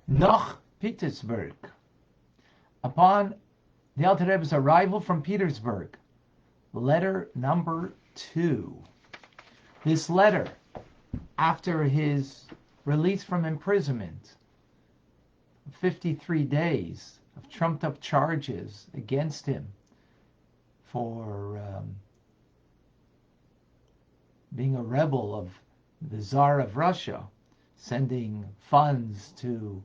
Noch Petersburg. Upon the Alter Rebbe's arrival from Petersburg, letter number 2. This letter, after his release from imprisonment, 53 days of trumped up charges against him for being a rebel of the Tsar of Russia, sending funds to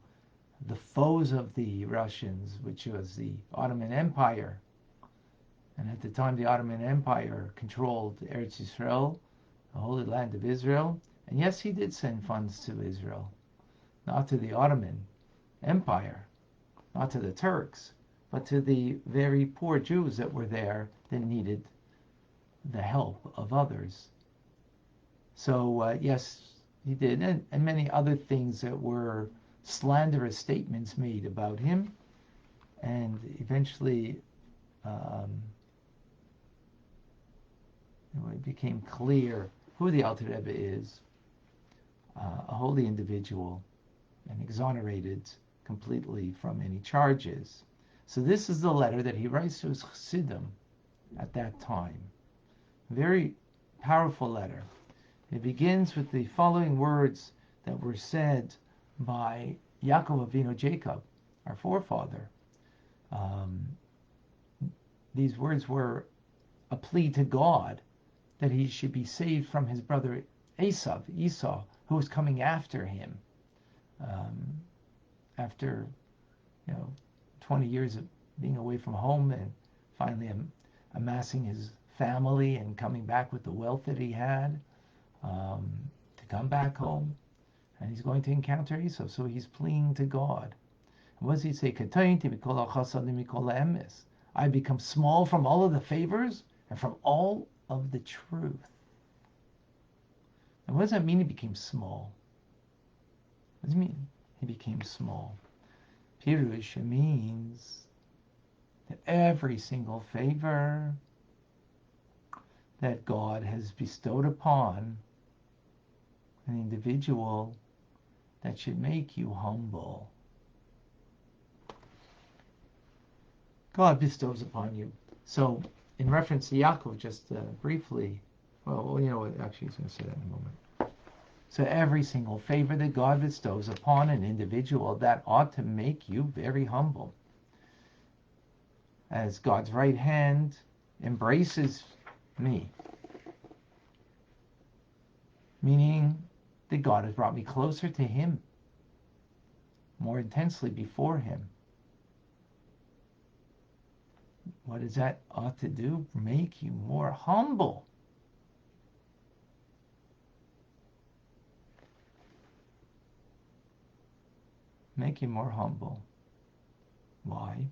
the foes of the Russians, which was the Ottoman Empire. And at the time, the Ottoman Empire controlled Eretz Yisrael, the Holy Land of Israel. And yes, he did send funds to Israel, not to the Ottoman Empire, not to the Turks, but to the very poor Jews that were there that needed the help of others. So yes, he did, and many other things that were slanderous statements made about him, and eventually it became clear who the Alter Rebbe is, a holy individual, and exonerated completely from any charges. So this is the letter that he writes to his Chassidim at that time. Very powerful letter. It begins with the following words that were said by Yaakov Avinu Jacob, our forefather. These words were a plea to God that he should be saved from his brother Esau, who was coming after him after 20 years of being away from home and finally amassing his family and coming back with the wealth that he had to come back home. And he's going to encounter Esau, so he's pleading to God. And what does he say? I become small from all of the favors and from all of the truth. And what does that mean, he became small? What does it mean he became small? Pirush means that every single favor that God has bestowed upon an individual, that should make you humble. God bestows upon you. So, in reference to Yaakov, just briefly, well, you know what, actually he's going to say that in a moment. So every single favor that God bestows upon an individual, that ought to make you very humble. As God's right hand embraces me, meaning that God has brought me closer to him, more intensely before him. What does that ought to do? Make you more humble. Make you more humble. Why?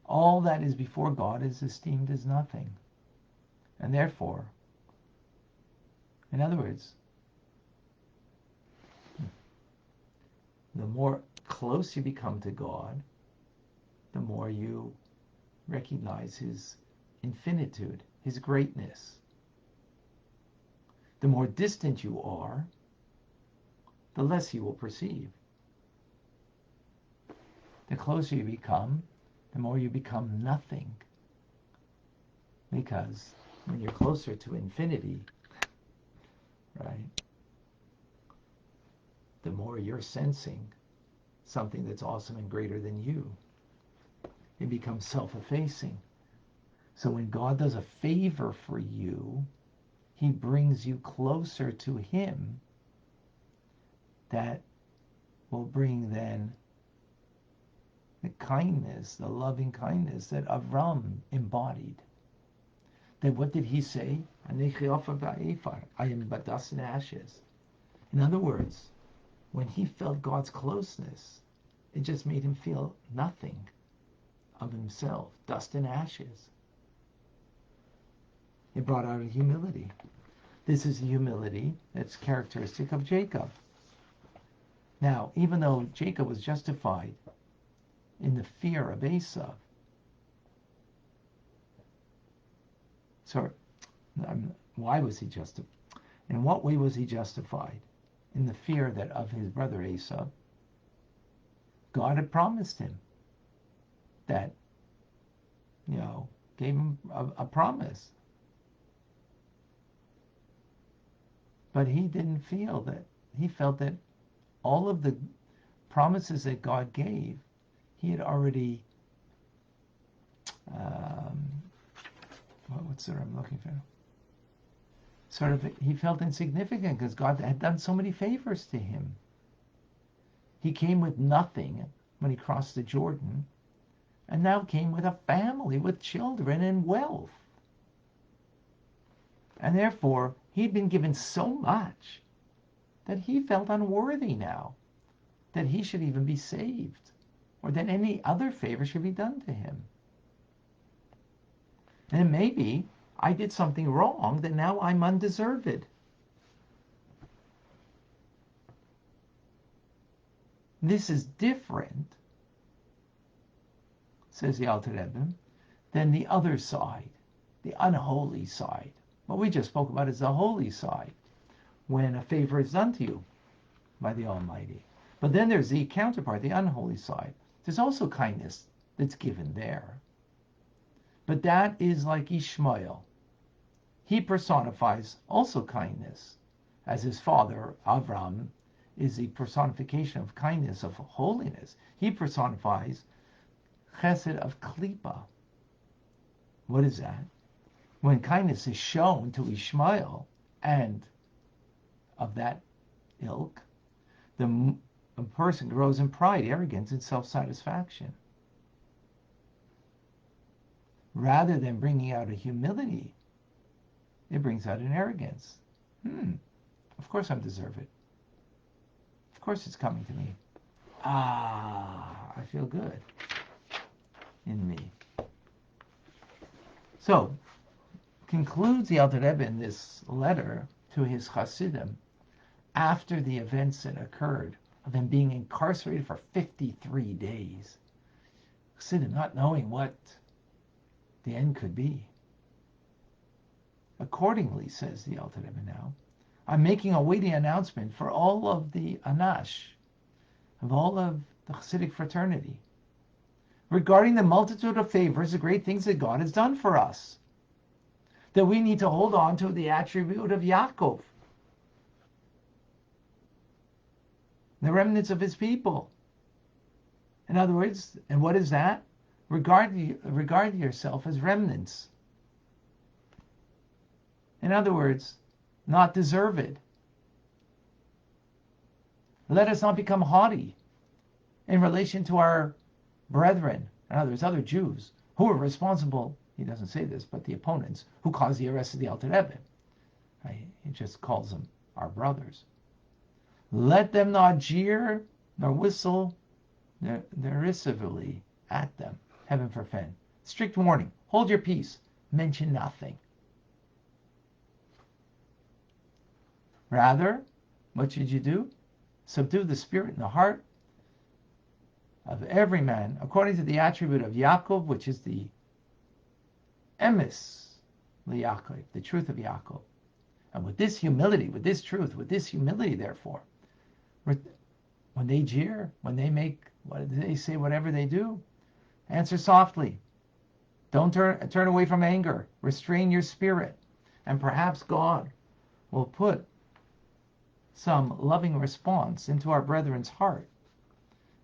All that is before God is esteemed as nothing. And therefore, in other words, the more close you become to God, the more you recognize his infinitude, his greatness. The more distant you are, the less you will perceive. The closer you become, the more you become nothing. Because when you're closer to infinity, right, the more you're sensing something that's awesome and greater than you. It becomes self-effacing. So when God does a favor for you, he brings you closer to him. That will bring then the kindness, the loving kindness that Avram embodied. Then what did he say? I am but dust and ashes. In other words, when he felt God's closeness, it just made him feel nothing of himself, dust and ashes. It brought out a humility. This is the humility that's characteristic of Jacob. Now, even though Jacob was justified in the fear of Esau, why was he justified? In what way was he justified? in the fear that of his brother Esau, God had promised him that, gave him a promise. But he didn't feel that. He felt that all of the promises that God gave, he had already, what's the word I'm looking for? Sort of, he felt insignificant because God had done so many favors to him. He came with nothing when he crossed the Jordan, and now came with a family, with children and wealth. And therefore, he'd been given so much that he felt unworthy now that he should even be saved, or that any other favor should be done to him. And maybe I did something wrong that now I'm undeserved. This is different, says the Alter Rebbe, than the other side, the unholy side. What we just spoke about is the holy side, when a favor is done to you by the Almighty. But then there's the counterpart, the unholy side. There's also kindness that's given there. But that is like Ishmael. He personifies also kindness, as his father, Avram, is the personification of kindness, of holiness. He personifies chesed of klipa. What is that? When kindness is shown to Ishmael and of that ilk, a person grows in pride, arrogance, and self-satisfaction. Rather than bringing out a humility, it brings out an arrogance. Of course I'm deserved. Of course it's coming to me. I feel good in me. So, concludes the Alter Rebbe in this letter to his Hasidim after the events that occurred of him being incarcerated for 53 days. Hasidim not knowing what the end could be. Accordingly, says the Alter Rebbe now, I'm making a weighty announcement for all of the Anash, of all of the Hasidic fraternity, regarding the multitude of favors, the great things that God has done for us, that we need to hold on to the attribute of Yaakov, the remnants of his people. In other words, and what is that? Regard yourself as remnants. In other words, not deserved. Let us not become haughty in relation to our brethren, in other words, other Jews, who are responsible, he doesn't say this, but the opponents, who caused the arrest of the Alter Rebbe. Right? He just calls them our brothers. Let them not jeer nor whistle derisively at them. Heaven forfend. Strict warning. Hold your peace. Mention nothing. Rather, what should you do? Subdue the spirit and the heart of every man according to the attribute of Yaakov, which is the emes Yaakov, the truth of Yaakov. And with this humility, with this truth, with this humility, therefore, when they jeer, when they make, what they say, whatever they do, answer softly. Don't turn away from anger. Restrain your spirit. And perhaps God will put some loving response into our brethren's heart.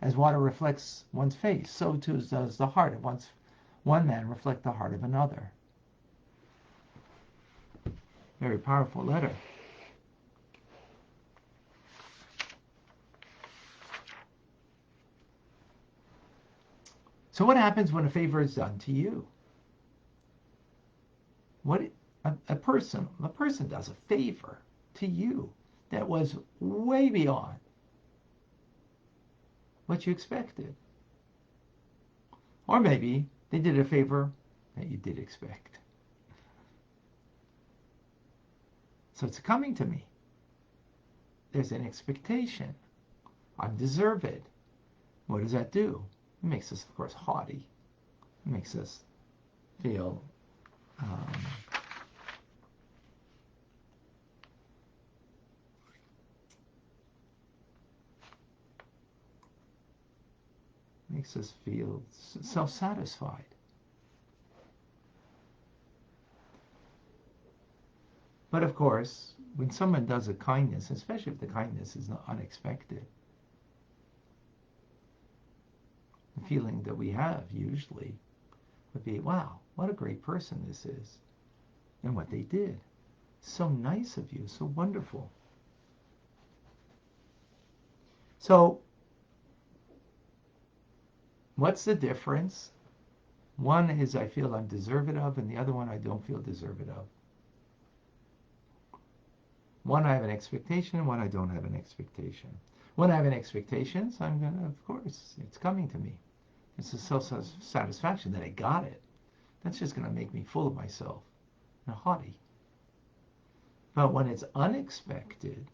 As water reflects one's face, so too does the heart of one man reflect the heart of another. Very powerful letter. So what happens when a favor is done to you? What a person does a favor to you that was way beyond what you expected. Or maybe they did a favor that you did expect. So it's coming to me. There's an expectation. I'm deserved. What does that do? It makes us, of course, haughty. It makes us feel makes us feel self-satisfied. But of course, when someone does a kindness, especially if the kindness is not unexpected, the feeling that we have usually would be, wow, what a great person this is. And what they did. So nice of you, so wonderful. So, what's the difference? One is I feel I'm deserving of, and the other one I don't feel deserving of. One I have an expectation, and one I don't have an expectation. When I have an expectation, so I'm going to, of course, it's coming to me. It's a self-satisfaction that I got it. That's just going to make me full of myself and haughty. But when it's unexpected,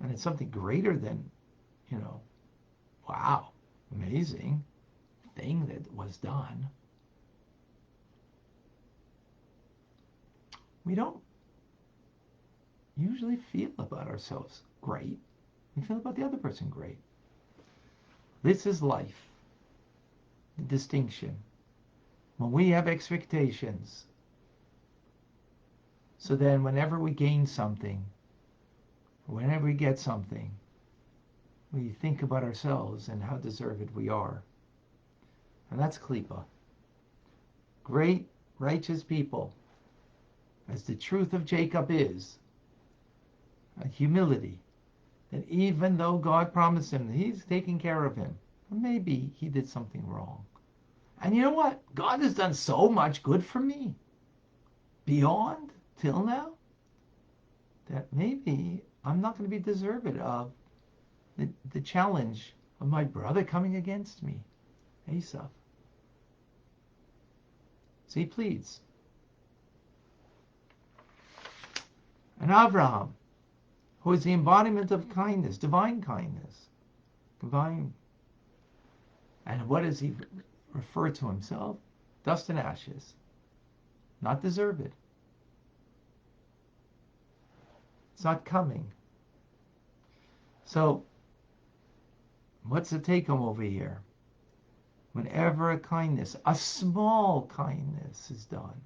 and it's something greater than, wow, amazing thing that was done, we don't usually feel about ourselves great. We feel about the other person great. This is life. The distinction. When we have expectations, so then whenever we gain something, whenever we get something, we think about ourselves and how deserved we are. And that's klipa. Great, righteous people, as the truth of Jacob is, a humility, that even though God promised him that he's taking care of him, maybe he did something wrong. And you know what? God has done so much good for me, beyond, till now, that maybe I'm not going to be deserved of the challenge of my brother coming against me, Esau. So he pleads. And Abraham, who is the embodiment of kindness, divine kindness, divine. And what does he refer to himself? Dust and ashes. Not deserved. It's not coming. So, what's the take home over here? Whenever a kindness, a small kindness is done,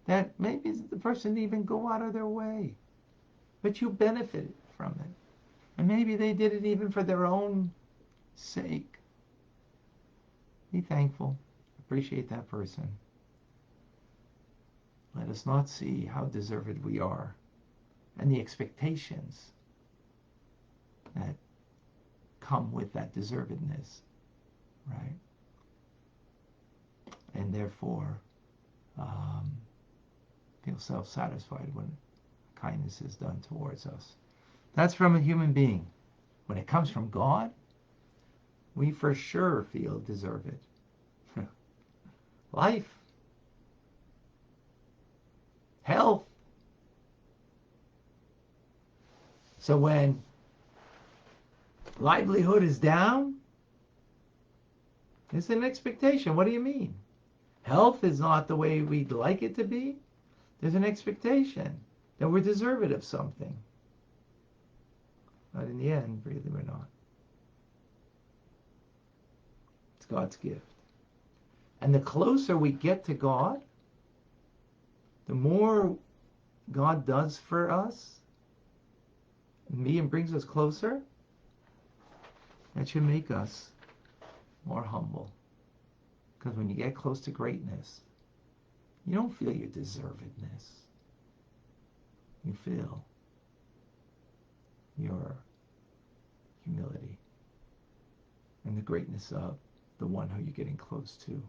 that maybe the person didn't even go out of their way, but you benefited from it. And maybe they did it even for their own sake. Be thankful. Appreciate that person. Let us not see how deserved we are and the expectations that come with that deservedness, right? And therefore, feel self-satisfied when kindness is done towards us. That's from a human being. When it comes from God, we for sure feel deserved. Life, health. So when livelihood is down, it's an expectation. What do you mean? Health is not the way we'd like it to be. There's an expectation that we're deserved of something. But in the end, really we're not. It's God's gift. And the closer we get to God, the more God does for us, and brings us closer, that should make us more humble. Because when you get close to greatness, you don't feel your deservedness. You feel your humility and the greatness of the one who you're getting close to.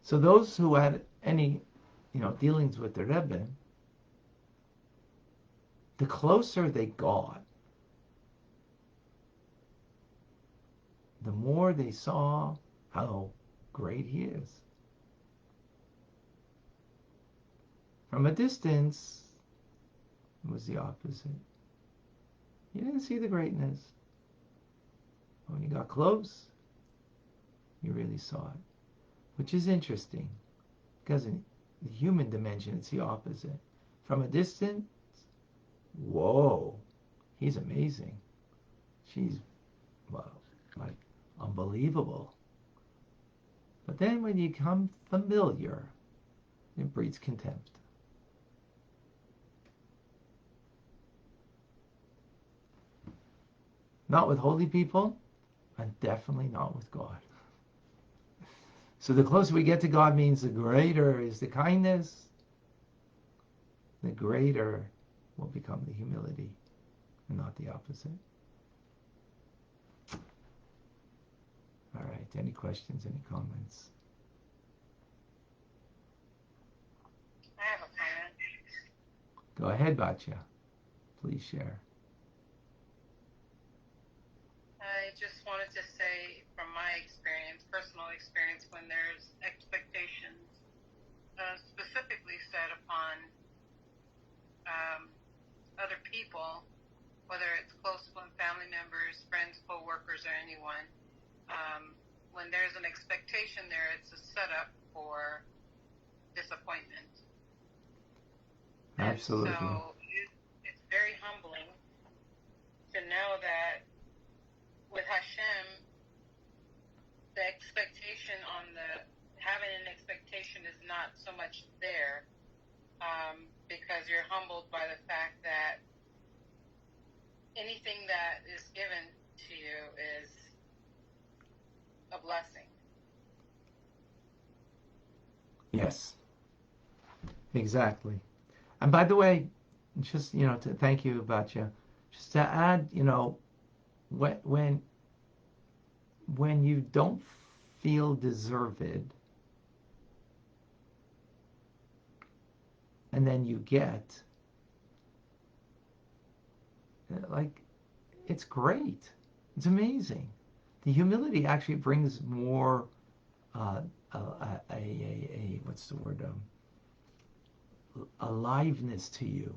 So those who had any, dealings with the Rebbe, the closer they got, the more they saw how great he is. From a distance, it was the opposite. You didn't see the greatness. When you got close, you really saw it. Which is interesting, because in the human dimension, it's the opposite. From a distance, whoa, he's amazing. She's, well, like, unbelievable. But then when you become familiar, it breeds contempt. Not with holy people, and definitely not with God. So the closer we get to God means the greater is the kindness, the greater will become the humility, and not the opposite. All right, any questions, any comments? I have a comment. Go ahead, Batya. Please share. I just wanted to say, from my experience, personal experience, when there's expectations specifically set upon other people, whether it's close family members, friends, co-workers, or anyone, when there's an expectation there, it's a setup for disappointment. Absolutely. And so it's very humbling to know that with Hashem, the expectation having an expectation is not so much there, because you're humbled by the fact that anything that is given to you is a blessing. Yes, exactly. And by the way, just, to thank you, Batya, just to add, when you don't feel deserved, and then you get, like, it's great. It's amazing. The humility actually brings more, what's the word, aliveness to you.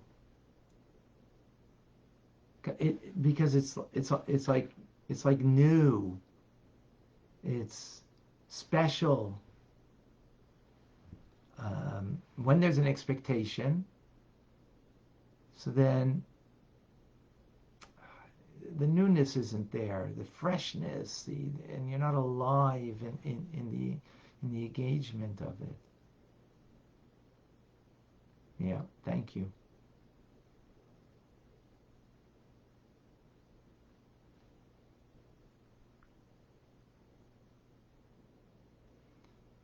Because it's like new. It's special. When there's an expectation, so then the newness isn't there, the freshness, and you're not alive in the engagement of it. Yeah, thank you.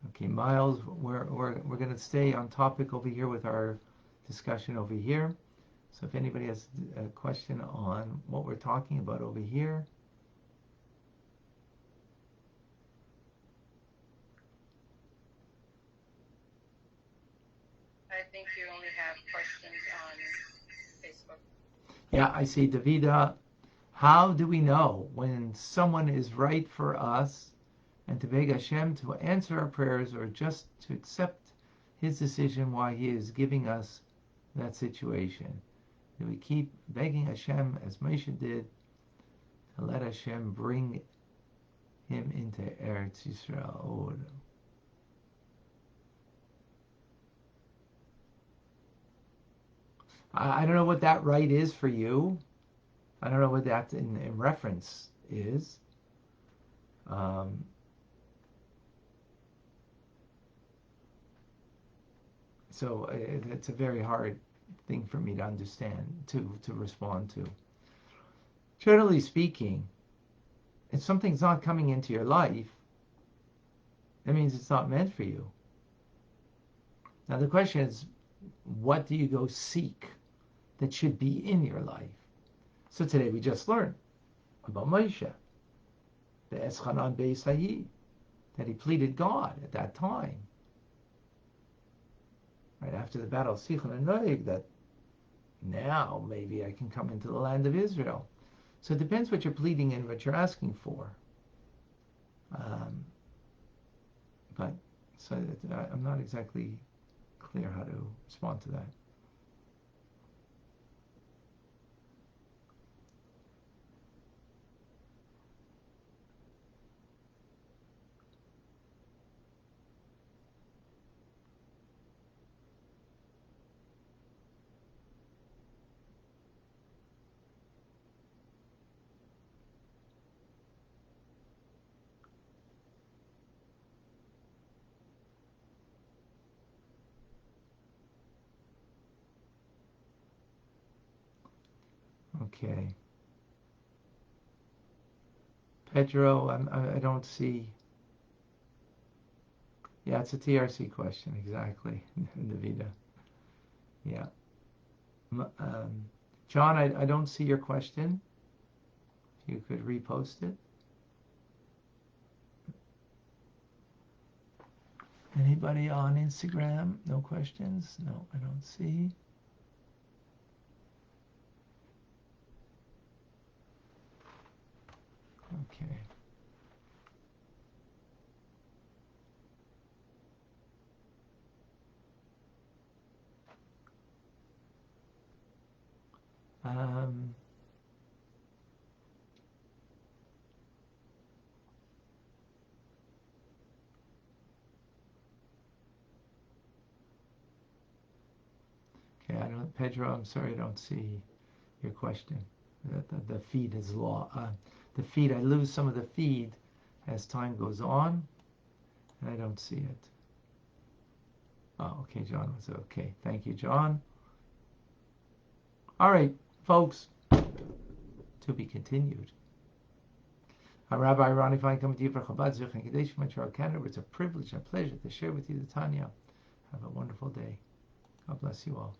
Okay, Miles, we're going to stay on topic over here with our discussion over here. So if anybody has a question on what we're talking about over here. I think you only have questions on Facebook. Yeah, I see. Davida, how do we know when someone is right for us, and to beg Hashem to answer our prayers, or just to accept his decision while he is giving us that situation? Do we keep begging Hashem as Moshe did to let Hashem bring him into Eretz Yisrael? I don't know what that right is for you. I don't know what that in reference is. So it's a very hard thing for me to understand, to respond to. Generally speaking, if something's not coming into your life, that means it's not meant for you. Now the question is, what do you go seek that should be in your life? So today we just learned about Moshe, the Eschanan Beis Hayid, that he pleaded God at that time, right after the battle of Sichon and Noeg, that now maybe I can come into the land of Israel. So it depends what you're pleading and what you're asking for. But so I'm not exactly clear how to respond to that. Okay. Pedro, I don't see. Yeah, it's a TRC question, exactly. Navita. Yeah. John, I don't see your question. If you could repost it. Anybody on Instagram? No questions? No, I don't see. Okay. Um, okay, I don't, Pedro, I'm sorry, I don't see your question. The feed is the feed, I lose some of the feed as time goes on, and I don't see it. Oh, okay, John was okay. Thank you, John. All right, folks, to be continued. Rabbi Ronnie Fine coming to you for Chabad Zich and Kadesh Montreal, Canada. It's a privilege and a pleasure to share with you the Tanya. Have a wonderful day. God bless you all.